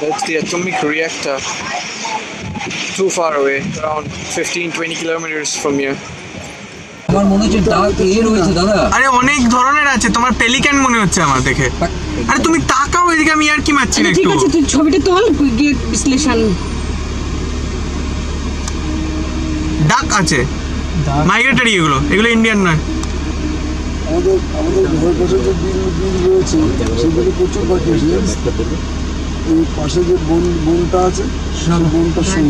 That's the atomic reactor. Too far away, around 15-20 kilometers from here. আমার মনে হচ্ছে ডাক এ রয়েছে দাদা। আরে অনেক ধরনের আছে, তোমার পেলিক্যান মনে হচ্ছে আমার দেখে। আরে তুমি তাকাও এদিকে, আমি আর কি মারছি না একটু। ঠিক আছে, তুই ছবিটা তোল, গিয়ে বিশ্লেষণ। ডাক আছে, মাইগ্রেটরি, এগুলো ইন্ডিয়ান নয়। আমাদের ঘর পাশে যে বিল রয়েছে সেগুলো প্রচুর পাখি আছে। এই পাশে যে বনটা আছে সেই বনটা শুনি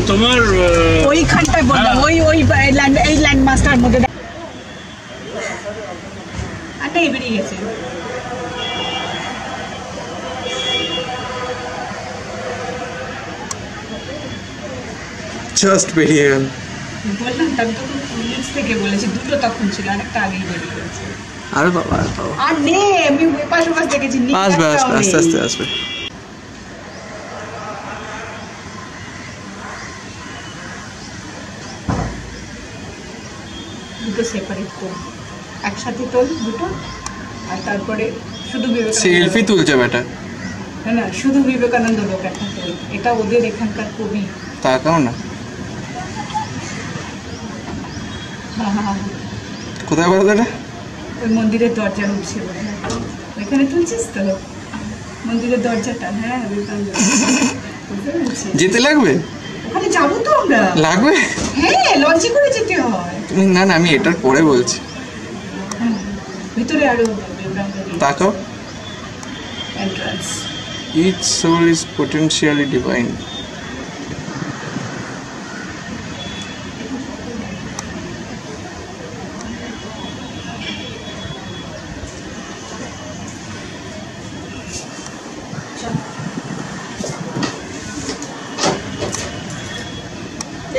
তোমার ওইখানটায় বললাম, এই ল্যান্ড মাস্টার মধ্যে আরে বেরিয়ে গেছে। জাস্ট বেরিয়ে গেল। বললাম তাকে তো পুলিশ থেকে বলেছি, দুটো তখন ছিল, আরেকটা আগেই বেরিয়ে গেছে। আরে বাবা আর নে, আমি ওই পাশে দেখেছি। আসবে আস্তে আস্তে আসবে। দুটো সেপারেট কর, একসাথে তোল দুটো, আর তারপরে শুধু সেলফি তুলছে বেটা। না, শুধু বিবেকানন্দ লোক একটা তোল, এটা ওদের এখানকার কবি। তাকাও না, কোথায় বলো দাদা? ওই মন্দিরের দরজার উঠছে, ওইখানে তুলছিস তো মন্দিরের দরজাটা। হ্যাঁ, যেতে লাগবে, ওখানে যাবো তো আমরা। লাগবে? হ্যাঁ, লঞ্চে করে যেতে হয়। তুমি না, আমি এটার পরে বলছি। ভিতরে আরো তাকাও। Entrance. Each soul is potentially divine.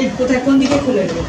এই কোথায়, কোন দিকে খুলে দেবো?